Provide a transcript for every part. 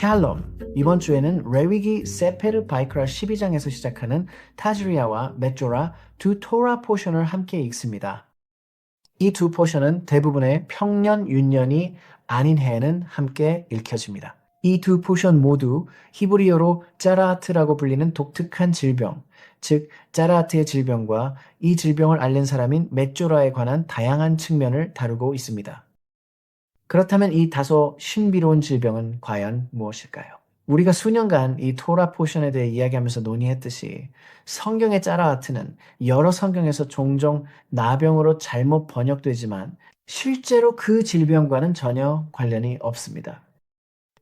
샬롬! 이번 주에는 레위기 세페르 바이크라 12장에서 시작하는 타즈리아와 메조라 두 토라 포션을 함께 읽습니다. 이 두 포션은 대부분의 평년, 윤년이 아닌 해에는 함께 읽혀집니다. 이 두 포션 모두 히브리어로 짜라하트라고 불리는 독특한 질병, 즉 짜라하트의 질병과 이 질병을 앓는 사람인 메조라에 관한 다양한 측면을 다루고 있습니다. 그렇다면 이 다소 신비로운 질병은 과연 무엇일까요? 우리가 수년간 이 토라 포션에 대해 이야기하면서 논의했듯이 성경의 짜라하트는 여러 성경에서 종종 나병으로 잘못 번역되지만 실제로 그 질병과는 전혀 관련이 없습니다.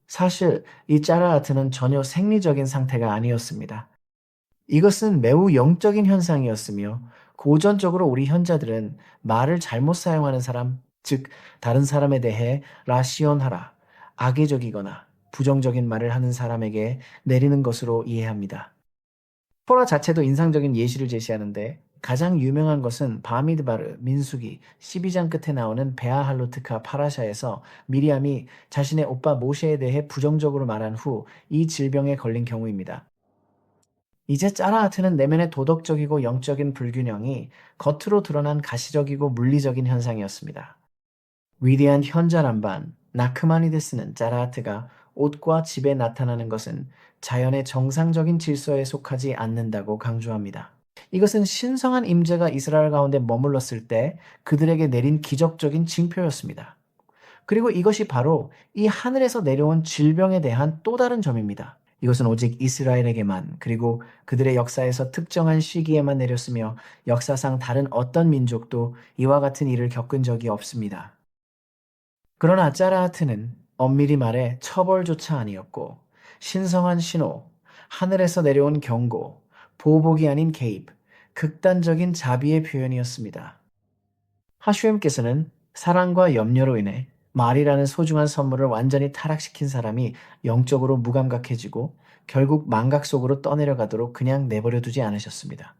사실 이 짜라하트는 전혀 생리적인 상태가 아니었습니다. 이것은 매우 영적인 현상이었으며 고전적으로 우리 현자들은 말을 잘못 사용하는 사람, 즉 다른 사람에 대해 라시온하라, 악의적이거나 부정적인 말을 하는 사람에게 내리는 것으로 이해합니다. 토라 자체도 인상적인 예시를 제시하는데 가장 유명한 것은 바미드바르, 민수기, 12장 끝에 나오는 베아할로트카 파라샤에서 미리암이 자신의 오빠 모세에 대해 부정적으로 말한 후 이 질병에 걸린 경우입니다. 이제 짜라하트는 내면의 도덕적이고 영적인 불균형이 겉으로 드러난 가시적이고 물리적인 현상이었습니다. 위대한 현자람반 나크마니데스는 짜라하트가 옷과 집에 나타나는 것은 자연의 정상적인 질서에 속하지 않는다고 강조합니다. 이것은 신성한 임재가 이스라엘 가운데 머물렀을 때 그들에게 내린 기적적인 징표였습니다. 그리고 이것이 바로 이 하늘에서 내려온 질병에 대한 또 다른 점입니다. 이것은 오직 이스라엘에게만 그리고 그들의 역사에서 특정한 시기에만 내렸으며 역사상 다른 어떤 민족도 이와 같은 일을 겪은 적이 없습니다. 그러나 짜라하트는 엄밀히 말해 처벌조차 아니었고 신성한 신호, 하늘에서 내려온 경고, 보복이 아닌 개입, 극단적인 자비의 표현이었습니다. 하슈엠께서는 사랑과 염려로 인해 말이라는 소중한 선물을 완전히 타락시킨 사람이 영적으로 무감각해지고 결국 망각 속으로 떠내려가도록 그냥 내버려 두지 않으셨습니다.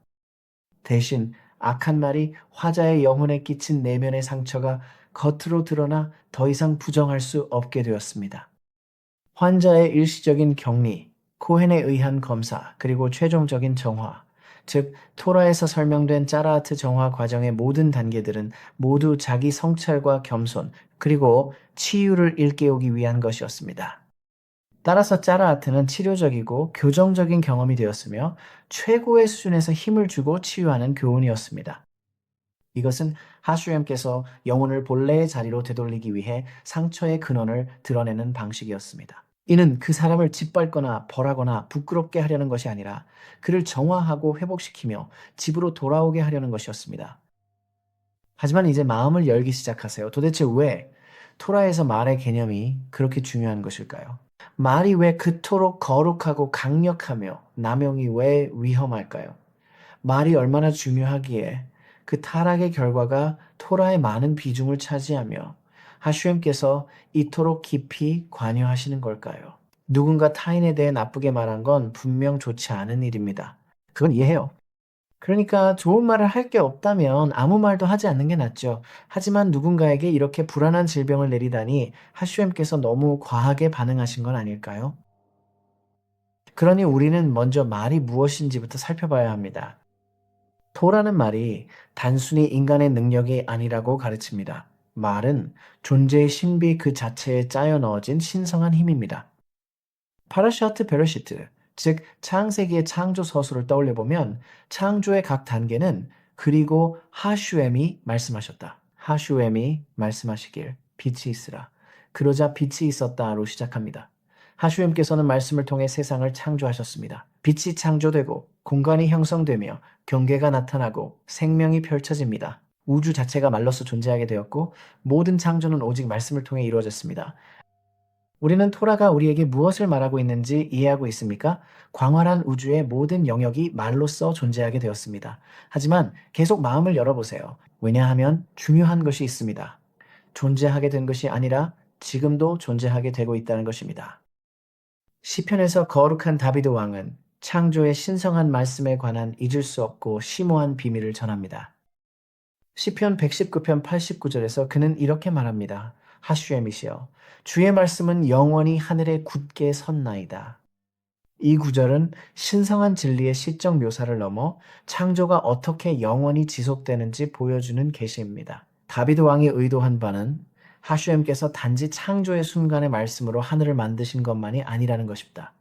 대신 악한 말이 화자의 영혼에 끼친 내면의 상처가 겉으로 드러나 더 이상 부정할 수 없게 되었습니다. 환자의 일시적인 격리, 코헨에 의한 검사, 그리고 최종적인 정화, 즉 토라에서 설명된 짜라하트 정화 과정의 모든 단계들은 모두 자기 성찰과 겸손, 그리고 치유를 일깨우기 위한 것이었습니다. 따라서 짜라하트는 치료적이고 교정적인 경험이 되었으며 최고의 수준에서 힘을 주고 치유하는 교훈이었습니다. 이것은 하슈엠께서 영혼을 본래의 자리로 되돌리기 위해 상처의 근원을 드러내는 방식이었습니다. 이는 그 사람을 짓밟거나 벌하거나 부끄럽게 하려는 것이 아니라 그를 정화하고 회복시키며 집으로 돌아오게 하려는 것이었습니다. 하지만 이제 마음을 열기 시작하세요. 도대체 왜 토라에서 말의 개념이 그렇게 중요한 것일까요? 말이 왜 그토록 거룩하고 강력하며 남용이 왜 위험할까요? 말이 얼마나 중요하기에 그 타락의 결과가 토라의 많은 비중을 차지하며 하슈엠께서 이토록 깊이 관여하시는 걸까요? 누군가 타인에 대해 나쁘게 말한 건 분명 좋지 않은 일입니다. 그건 이해해요. 그러니까 좋은 말을 할 게 없다면 아무 말도 하지 않는 게 낫죠. 하지만 누군가에게 이렇게 불안한 질병을 내리다니 하슈엠께서 너무 과하게 반응하신 건 아닐까요? 그러니 우리는 먼저 말이 무엇인지부터 살펴봐야 합니다. 토라는 말이 단순히 인간의 능력이 아니라고 가르칩니다. 말은 존재의 신비 그 자체에 짜여 넣어진 신성한 힘입니다. 파라샤트 베르시트, 즉 창세기의 창조 서술을 떠올려 보면 창조의 각 단계는 그리고 하슈엠이 말씀하셨다. 하슈엠이 말씀하시길 빛이 있으라. 그러자 빛이 있었다로 시작합니다. 하슈엠께서는 말씀을 통해 세상을 창조하셨습니다. 빛이 창조되고 공간이 형성되며 경계가 나타나고 생명이 펼쳐집니다. 우주 자체가 말로써 존재하게 되었고 모든 창조는 오직 말씀을 통해 이루어졌습니다. 우리는 토라가 우리에게 무엇을 말하고 있는지 이해하고 있습니까? 광활한 우주의 모든 영역이 말로써 존재하게 되었습니다. 하지만 계속 마음을 열어보세요. 왜냐하면 중요한 것이 있습니다. 존재하게 된 것이 아니라 지금도 존재하게 되고 있다는 것입니다. 시편에서 거룩한 다비드 왕은 창조의 신성한 말씀에 관한 잊을 수 없고 심오한 비밀을 전합니다. 시편 119편 89절에서 그는 이렇게 말합니다. 하슈엠이시여 주의 말씀은 영원히 하늘에 굳게 섰나이다. 이 구절은 신성한 진리의 시적 묘사를 넘어 창조가 어떻게 영원히 지속되는지 보여주는 계시입니다. 다비드 왕이 의도한 바는 하슈엠께서 단지 창조의 순간의 말씀으로 하늘을 만드신 것만이 아니라는 것입니다.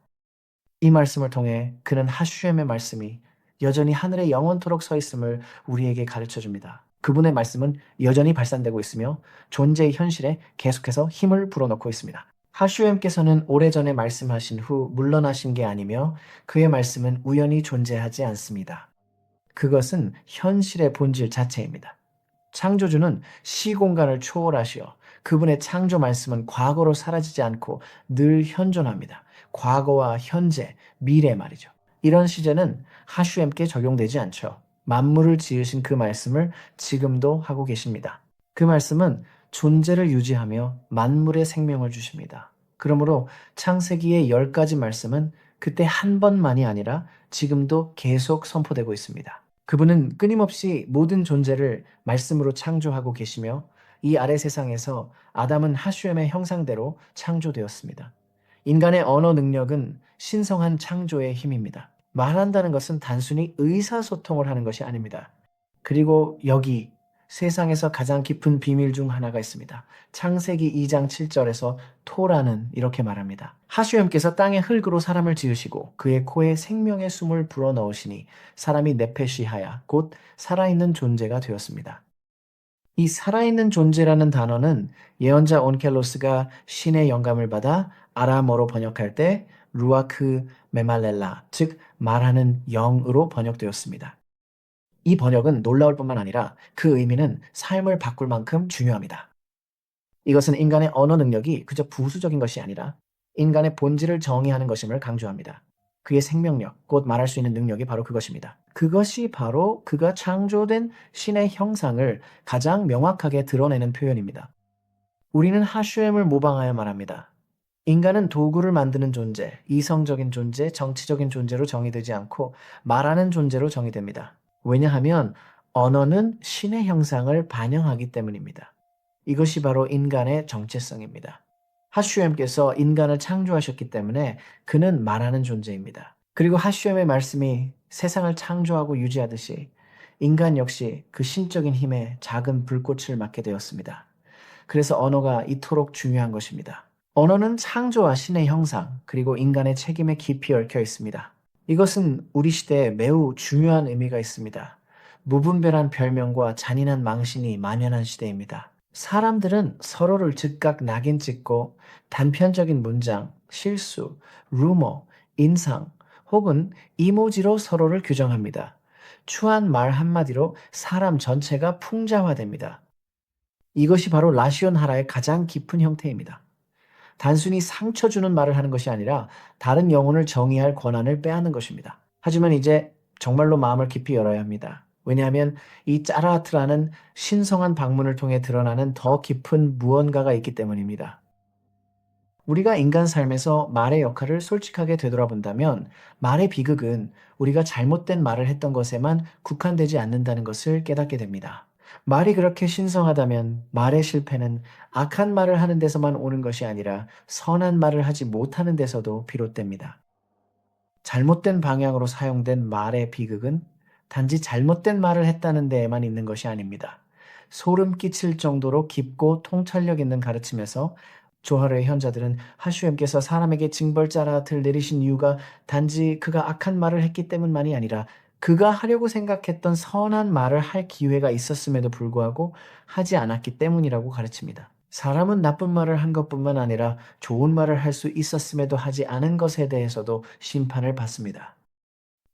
이 말씀을 통해 그는 하슈엠의 말씀이 여전히 하늘에 영원토록 서 있음을 우리에게 가르쳐 줍니다. 그분의 말씀은 여전히 발산되고 있으며 존재의 현실에 계속해서 힘을 불어넣고 있습니다. 하슈엠께서는 오래전에 말씀하신 후 물러나신 게 아니며 그의 말씀은 우연히 존재하지 않습니다. 그것은 현실의 본질 자체입니다. 창조주는 시공간을 초월하시어 그분의 창조 말씀은 과거로 사라지지 않고 늘 현존합니다. 과거와 현재, 미래 말이죠. 이런 시제는 하슈엠께 적용되지 않죠. 만물을 지으신 그 말씀을 지금도 하고 계십니다. 그 말씀은 존재를 유지하며 만물의 생명을 주십니다. 그러므로 창세기의 10가지 말씀은 그때 한 번만이 아니라 지금도 계속 선포되고 있습니다. 그분은 끊임없이 모든 존재를 말씀으로 창조하고 계시며 이 아래 세상에서 아담은 하슈엠의 형상대로 창조되었습니다. 인간의 언어 능력은 신성한 창조의 힘입니다. 말한다는 것은 단순히 의사소통을 하는 것이 아닙니다. 그리고 여기 세상에서 가장 깊은 비밀 중 하나가 있습니다. 창세기 2장 7절에서 토라는 이렇게 말합니다. 하슈엠께서 땅의 흙으로 사람을 지으시고 그의 코에 생명의 숨을 불어넣으시니 사람이 네페시하야 곧 살아있는 존재가 되었습니다. 이 살아있는 존재라는 단어는 예언자 온켈로스가 신의 영감을 받아 아람어로 번역할 때 루아크 메말렐라, 즉 말하는 영으로 번역되었습니다. 이 번역은 놀라울 뿐만 아니라 그 의미는 삶을 바꿀 만큼 중요합니다. 이것은 인간의 언어 능력이 그저 부수적인 것이 아니라 인간의 본질을 정의하는 것임을 강조합니다. 그의 생명력, 곧 말할 수 있는 능력이 바로 그것입니다. 그것이 바로 그가 창조된 신의 형상을 가장 명확하게 드러내는 표현입니다. 우리는 하슈엠을 모방하여 말합니다. 인간은 도구를 만드는 존재, 이성적인 존재, 정치적인 존재로 정의되지 않고 말하는 존재로 정의됩니다. 왜냐하면 언어는 신의 형상을 반영하기 때문입니다. 이것이 바로 인간의 정체성입니다. 하슈엠께서 인간을 창조하셨기 때문에 그는 말하는 존재입니다. 그리고 하슈엠의 말씀이 세상을 창조하고 유지하듯이 인간 역시 그 신적인 힘에 작은 불꽃을 맡게 되었습니다. 그래서 언어가 이토록 중요한 것입니다. 언어는 창조와 신의 형상, 그리고 인간의 책임에 깊이 얽혀 있습니다. 이것은 우리 시대에 매우 중요한 의미가 있습니다. 무분별한 별명과 잔인한 망신이 만연한 시대입니다. 사람들은 서로를 즉각 낙인 찍고 단편적인 문장, 실수, 루머, 인상 혹은 이모지로 서로를 규정합니다. 추한 말 한마디로 사람 전체가 풍자화됩니다. 이것이 바로 라시온 하라의 가장 깊은 형태입니다. 단순히 상처 주는 말을 하는 것이 아니라 다른 영혼을 정의할 권한을 빼앗는 것입니다. 하지만 이제 정말로 마음을 깊이 열어야 합니다. 왜냐하면 이 짜라하트라는 신성한 방문을 통해 드러나는 더 깊은 무언가가 있기 때문입니다. 우리가 인간 삶에서 말의 역할을 솔직하게 되돌아본다면 말의 비극은 우리가 잘못된 말을 했던 것에만 국한되지 않는다는 것을 깨닫게 됩니다. 말이 그렇게 신성하다면 말의 실패는 악한 말을 하는 데서만 오는 것이 아니라 선한 말을 하지 못하는 데서도 비롯됩니다. 잘못된 방향으로 사용된 말의 비극은 단지 잘못된 말을 했다는 데에만 있는 것이 아닙니다. 소름 끼칠 정도로 깊고 통찰력 있는 가르침에서 조화르의 현자들은 하슈엠께서 사람에게 징벌자라트를 내리신 이유가 단지 그가 악한 말을 했기 때문만이 아니라 그가 하려고 생각했던 선한 말을 할 기회가 있었음에도 불구하고 하지 않았기 때문이라고 가르칩니다. 사람은 나쁜 말을 한 것뿐만 아니라 좋은 말을 할 수 있었음에도 하지 않은 것에 대해서도 심판을 받습니다.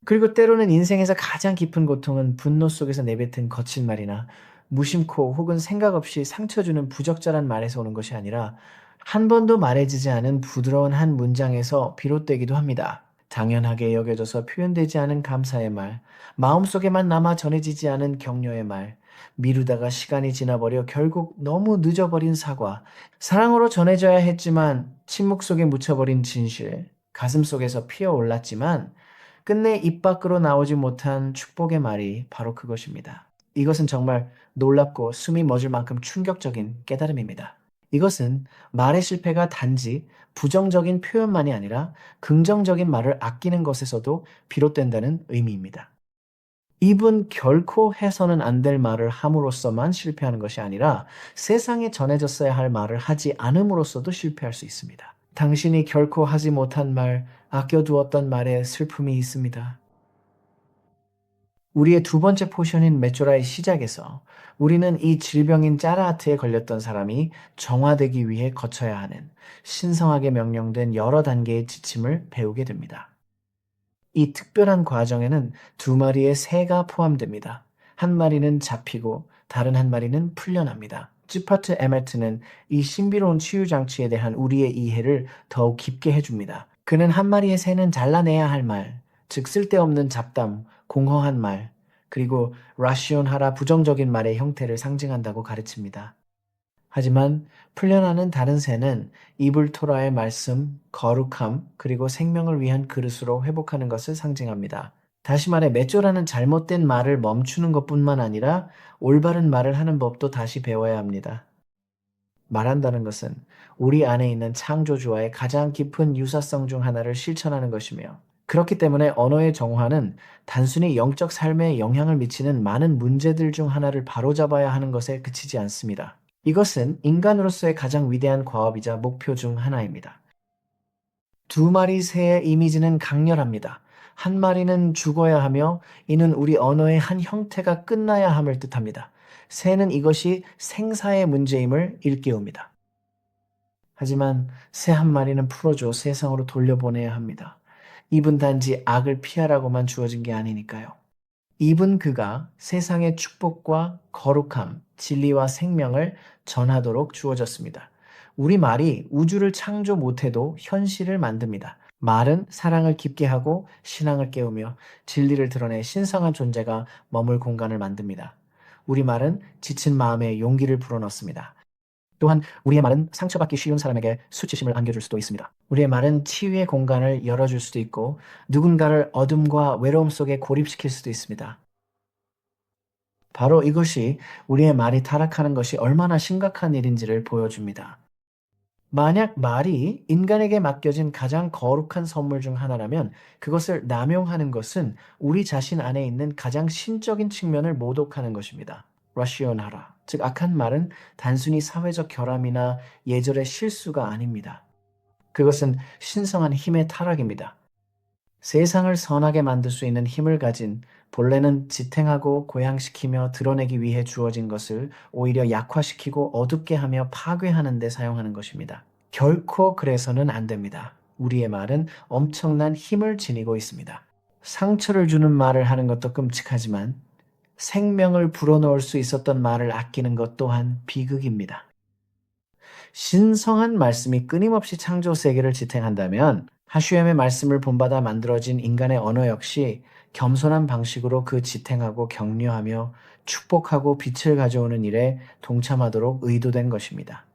그리고 때로는 인생에서 가장 깊은 고통은 분노 속에서 내뱉은 거친 말이나 무심코 혹은 생각 없이 상처 주는 부적절한 말에서 오는 것이 아니라 한 번도 말해지지 않은 부드러운 한 문장에서 비롯되기도 합니다. 당연하게 여겨져서 표현되지 않은 감사의 말, 마음속에만 남아 전해지지 않은 격려의 말, 미루다가 시간이 지나버려 결국 너무 늦어버린 사과, 사랑으로 전해져야 했지만 침묵 속에 묻혀버린 진실, 가슴 속에서 피어올랐지만 끝내 입 밖으로 나오지 못한 축복의 말이 바로 그것입니다. 이것은 정말 놀랍고 숨이 멎을 만큼 충격적인 깨달음입니다. 이것은 말의 실패가 단지 부정적인 표현만이 아니라 긍정적인 말을 아끼는 것에서도 비롯된다는 의미입니다. 입은 결코 해서는 안 될 말을 함으로써만 실패하는 것이 아니라 세상에 전해졌어야 할 말을 하지 않음으로써도 실패할 수 있습니다. 당신이 결코 하지 못한 말, 아껴두었던 말에 슬픔이 있습니다. 우리의 두 번째 포션인 메조라의 시작에서 우리는 이 질병인 짜라하트에 걸렸던 사람이 정화되기 위해 거쳐야 하는 신성하게 명령된 여러 단계의 지침을 배우게 됩니다. 이 특별한 과정에는 두 마리의 새가 포함됩니다. 한 마리는 잡히고 다른 한 마리는 풀려납니다. 쥐파트 에메트는 이 신비로운 치유 장치에 대한 우리의 이해를 더욱 깊게 해줍니다. 그는 한 마리의 새는 잘라내야 할 말, 즉 쓸데없는 잡담, 공허한 말, 그리고 라시온하라 부정적인 말의 형태를 상징한다고 가르칩니다. 하지만 풀려나는 다른 새는 이불 토라의 말씀, 거룩함, 그리고 생명을 위한 그릇으로 회복하는 것을 상징합니다. 다시 말해 메조라는 잘못된 말을 멈추는 것뿐만 아니라 올바른 말을 하는 법도 다시 배워야 합니다. 말한다는 것은 우리 안에 있는 창조주와의 가장 깊은 유사성 중 하나를 실천하는 것이며, 그렇기 때문에 언어의 정화는 단순히 영적 삶에 영향을 미치는 많은 문제들 중 하나를 바로잡아야 하는 것에 그치지 않습니다. 이것은 인간으로서의 가장 위대한 과업이자 목표 중 하나입니다. 두 마리 새의 이미지는 강렬합니다. 한 마리는 죽어야 하며 이는 우리 언어의 한 형태가 끝나야 함을 뜻합니다. 새는 이것이 생사의 문제임을 일깨웁니다. 하지만 새 한 마리는 풀어줘 세상으로 돌려보내야 합니다. 입은 단지 악을 피하라고만 주어진 게 아니니까요. 입은 그가 세상의 축복과 거룩함, 진리와 생명을 전하도록 주어졌습니다. 우리 말이 우주를 창조 못해도 현실을 만듭니다. 말은 사랑을 깊게 하고 신앙을 깨우며 진리를 드러내 신성한 존재가 머물 공간을 만듭니다. 우리 말은 지친 마음에 용기를 불어넣습니다. 또한 우리의 말은 상처받기 쉬운 사람에게 수치심을 안겨줄 수도 있습니다. 우리의 말은 치유의 공간을 열어줄 수도 있고 누군가를 어둠과 외로움 속에 고립시킬 수도 있습니다. 바로 이것이 우리의 말이 타락하는 것이 얼마나 심각한 일인지를 보여줍니다. 만약 말이 인간에게 맡겨진 가장 거룩한 선물 중 하나라면 그것을 남용하는 것은 우리 자신 안에 있는 가장 신적인 측면을 모독하는 것입니다. 라시오나라, 즉 악한 말은 단순히 사회적 결함이나 예절의 실수가 아닙니다. 그것은 신성한 힘의 타락입니다. 세상을 선하게 만들 수 있는 힘을 가진 본래는 지탱하고 고양시키며 드러내기 위해 주어진 것을 오히려 약화시키고 어둡게 하며 파괴하는 데 사용하는 것입니다. 결코 그래서는 안 됩니다. 우리의 말은 엄청난 힘을 지니고 있습니다. 상처를 주는 말을 하는 것도 끔찍하지만 생명을 불어넣을 수 있었던 말을 아끼는 것 또한 비극입니다. 신성한 말씀이 끊임없이 창조 세계를 지탱한다면 하슈엠의 말씀을 본받아 만들어진 인간의 언어 역시 겸손한 방식으로 그 지탱하고 격려하며 축복하고 빛을 가져오는 일에 동참하도록 의도된 것입니다.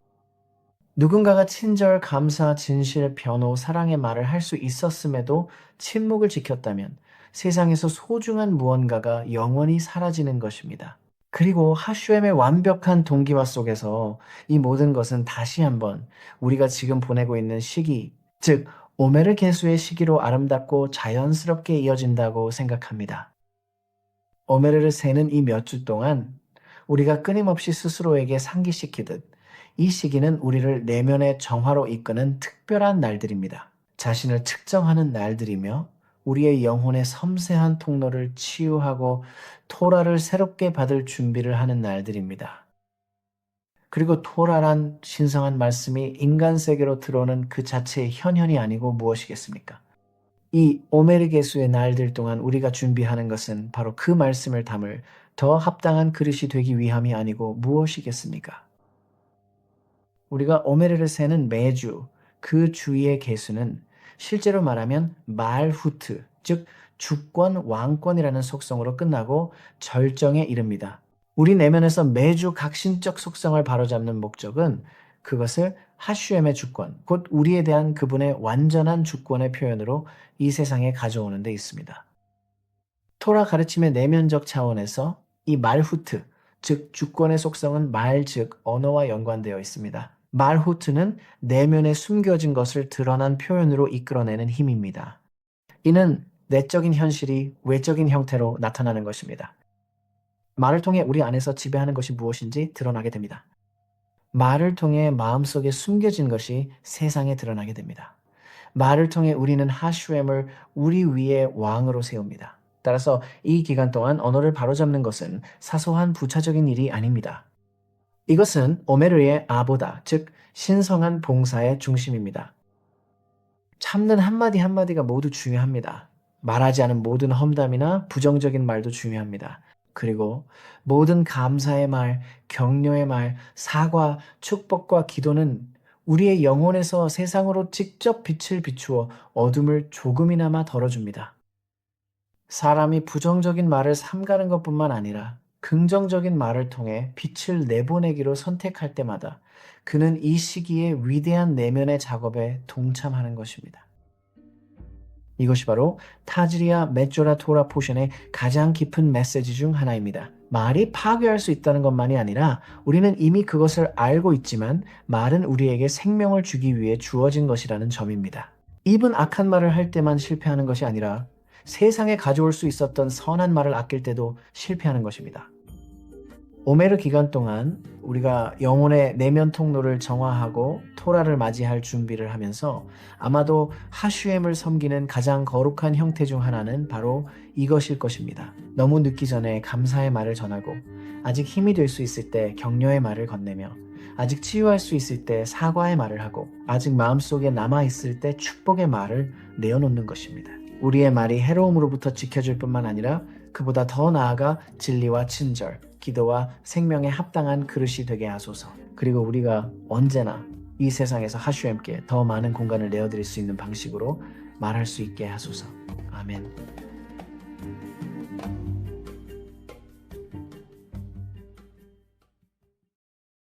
누군가가 친절, 감사, 진실, 변호, 사랑의 말을 할 수 있었음에도 침묵을 지켰다면 세상에서 소중한 무언가가 영원히 사라지는 것입니다. 그리고 하슈엠의 완벽한 동기화 속에서 이 모든 것은 다시 한번 우리가 지금 보내고 있는 시기, 즉 오메르 개수의 시기로 아름답고 자연스럽게 이어진다고 생각합니다. 오메르를 세는 이 몇 주 동안 우리가 끊임없이 스스로에게 상기시키듯 이 시기는 우리를 내면의 정화로 이끄는 특별한 날들입니다. 자신을 측정하는 날들이며 우리의 영혼의 섬세한 통로를 치유하고 토라를 새롭게 받을 준비를 하는 날들입니다. 그리고 토라란 신성한 말씀이 인간 세계로 들어오는 그 자체의 현현이 아니고 무엇이겠습니까? 이 오메르 개수의 날들 동안 우리가 준비하는 것은 바로 그 말씀을 담을 더 합당한 그릇이 되기 위함이 아니고 무엇이겠습니까? 우리가 오메르를 세는 매주 그 주의 개수는 실제로 말하면 말후트, 즉 주권, 왕권이라는 속성으로 끝나고 절정에 이릅니다. 우리 내면에서 매주 각신적 속성을 바로잡는 목적은 그것을 하슈엠의 주권, 곧 우리에 대한 그분의 완전한 주권의 표현으로 이 세상에 가져오는 데 있습니다. 토라 가르침의 내면적 차원에서 이 말후트, 즉 주권의 속성은 말, 즉 언어와 연관되어 있습니다. 말후트는 내면에 숨겨진 것을 드러난 표현으로 이끌어내는 힘입니다. 이는 내적인 현실이 외적인 형태로 나타나는 것입니다. 말을 통해 우리 안에서 지배하는 것이 무엇인지 드러나게 됩니다. 말을 통해 마음속에 숨겨진 것이 세상에 드러나게 됩니다. 말을 통해 우리는 하슈엠을 우리 위에 왕으로 세웁니다. 따라서 이 기간 동안 언어를 바로잡는 것은 사소한 부차적인 일이 아닙니다. 이것은 오메르의 아보다, 즉 신성한 봉사의 중심입니다. 참는 한마디 한마디가 모두 중요합니다. 말하지 않은 모든 험담이나 부정적인 말도 중요합니다. 그리고 모든 감사의 말, 격려의 말, 사과, 축복과 기도는 우리의 영혼에서 세상으로 직접 빛을 비추어 어둠을 조금이나마 덜어줍니다. 사람이 부정적인 말을 삼가는 것뿐만 아니라 긍정적인 말을 통해 빛을 내보내기로 선택할 때마다 그는 이 시기에 위대한 내면의 작업에 동참하는 것입니다. 이것이 바로 타즈리아 메조라 토라 포션의 가장 깊은 메시지 중 하나입니다. 말이 파괴할 수 있다는 것만이 아니라 우리는 이미 그것을 알고 있지만 말은 우리에게 생명을 주기 위해 주어진 것이라는 점입니다. 입은 악한 말을 할 때만 실패하는 것이 아니라 세상에 가져올 수 있었던 선한 말을 아낄 때도 실패하는 것입니다. 오메르 기간 동안 우리가 영혼의 내면 통로를 정화하고 토라를 맞이할 준비를 하면서 아마도 하슈엠을 섬기는 가장 거룩한 형태 중 하나는 바로 이것일 것입니다. 너무 늦기 전에 감사의 말을 전하고 아직 힘이 될 수 있을 때 격려의 말을 건네며 아직 치유할 수 있을 때 사과의 말을 하고 아직 마음속에 남아있을 때 축복의 말을 내어놓는 것입니다. 우리의 말이 해로움으로부터 지켜줄 뿐만 아니라 그보다 더 나아가 진리와 친절, 기도와 생명에 합당한 그릇이 되게 하소서. 그리고 우리가 언제나 이 세상에서 하슈엠께 더 많은 공간을 내어드릴 수 있는 방식으로 말할 수 있게 하소서. 아멘.